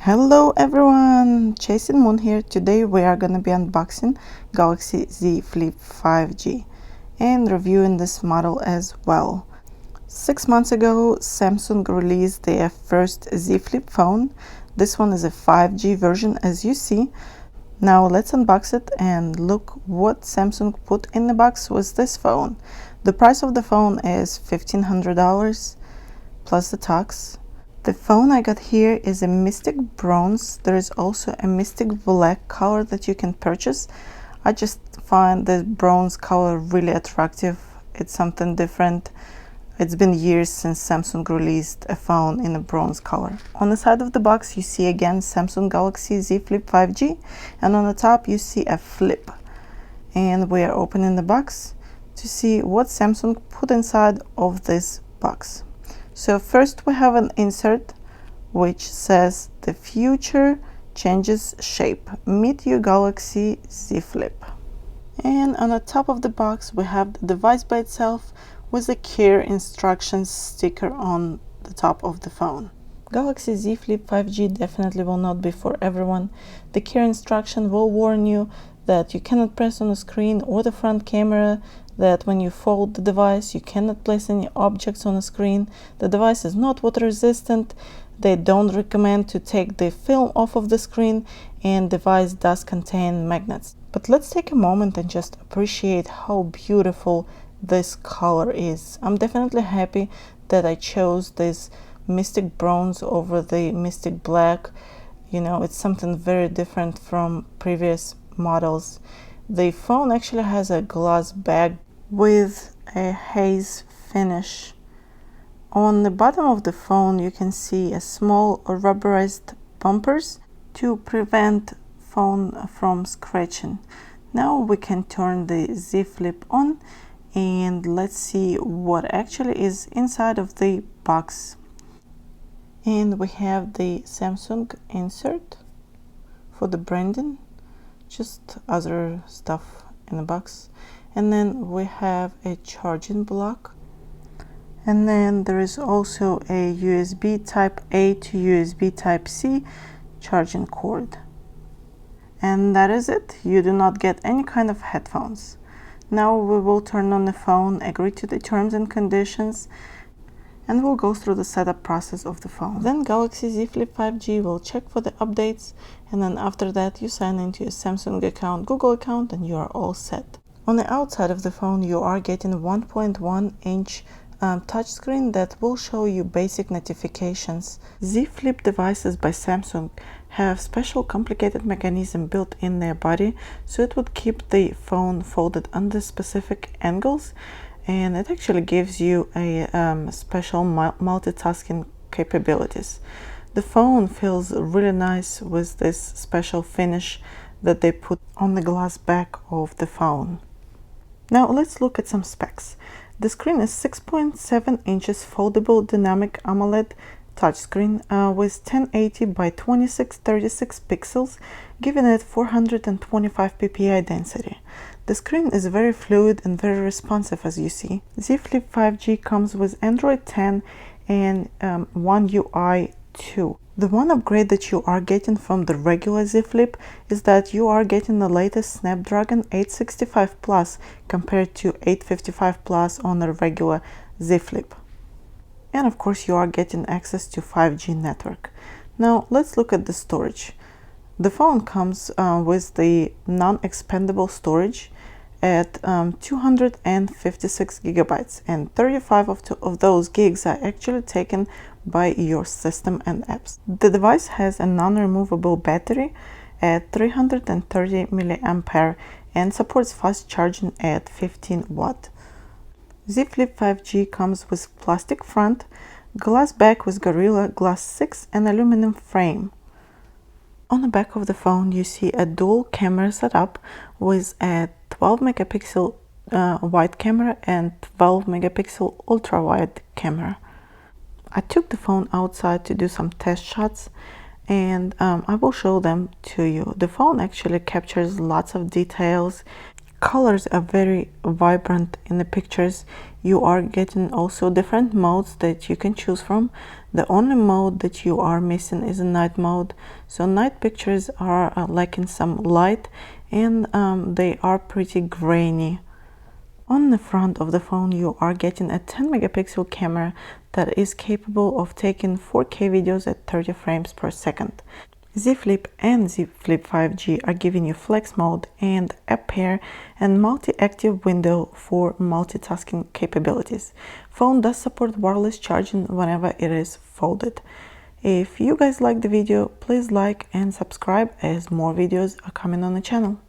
Hello everyone, Chasing Moon here. Today we are gonna be unboxing Galaxy Z Flip 5G and reviewing this model as well. 6 months ago, Samsung released their first Z Flip phone. This one is a 5G version, as you see. Now let's unbox it and look what Samsung put in the box with this phone. The price of the phone is $1,500 plus the tax. The phone I got here is a Mystic Bronze. There is also a Mystic Black color that you can purchase. I just find the bronze color really attractive. It's something different. It's been years since Samsung released a phone in a bronze color. On the side of the box you see again Samsung Galaxy Z Flip 5G, and on the top you see a flip. And we are opening the box to see what Samsung put inside of this box. So first we have an insert which says the future changes shape. Meet your Galaxy Z Flip. And on the top of the box we have the device by itself with a care instructions sticker on the top of the phone. Galaxy Z Flip 5G definitely will not be for everyone. The care instruction will warn you that you cannot press on the screen or the front camera, that when you fold the device you cannot place any objects on the screen. The device is not water resistant. They don't recommend to take the film off of the screen, and device does contain magnets. But let's take a moment and just appreciate how beautiful this color is. I'm definitely happy that I chose this Mystic Bronze over the Mystic Black. You know, it's something very different from previous models. The phone actually has a glass bag with a haze finish. On the bottom of the phone you can see a small rubberized bumpers to prevent phone from scratching. Now we can turn the Z Flip on and let's see what actually is inside of the box. And we have the Samsung insert for the branding, just other stuff in the box. And then we have a charging block, and then there is also a USB type A to USB type C charging cord. And that is it. You do not get any kind of headphones. Now we will turn on the phone, agree to the terms and conditions, and we'll go through the setup process of the phone. Then Galaxy Z Flip 5G will check for the updates, and then after that you sign into your Samsung account, Google account, and you are all set. On the outside of the phone you are getting 1.1-inch touchscreen that will show you basic notifications. Z Flip devices by Samsung have special complicated mechanism built in their body, so it would keep the phone folded under specific angles, and it actually gives you a special multitasking capabilities. The phone feels really nice with this special finish that they put on the glass back of the phone. Now let's look at some specs. The screen is 6.7 inches foldable dynamic AMOLED touchscreen with 1080 by 2636 pixels, giving it 425 ppi density. The screen is very fluid and very responsive, as you see. Z Flip 5G comes with Android 10 and One UI 2. The one upgrade that you are getting from the regular Z Flip is that you are getting the latest Snapdragon 865 Plus compared to 855 Plus on the regular Z Flip. And of course you are getting access to 5G network. Now let's look at the storage. The phone comes with the non-expandable storage at 256 gigabytes, and 35 of those gigs are actually taken by your system and apps. The device has a non-removable battery at 330 mAh and supports fast charging at 15 watt. Z Flip 5G comes with plastic front, glass back with Gorilla Glass 6 and aluminum frame. On the back of the phone you see a dual camera setup with a 12 megapixel wide camera and 12 megapixel ultra wide camera. I took the phone outside to do some test shots, and I will show them to you. The phone actually captures lots of details. Colors are very vibrant in the pictures. You are getting also different modes that you can choose from. The only mode that you are missing is a night mode. So night pictures are lacking some light, and they are pretty grainy. On the front of the phone, you are getting a 10 megapixel camera that is capable of taking 4K videos at 30 frames per second. Z Flip and Z Flip 5G are giving you flex mode and a pair and multi-active window for multitasking capabilities. Phone does support wireless charging whenever it is folded. If you guys like the video, please like and subscribe as more videos are coming on the channel.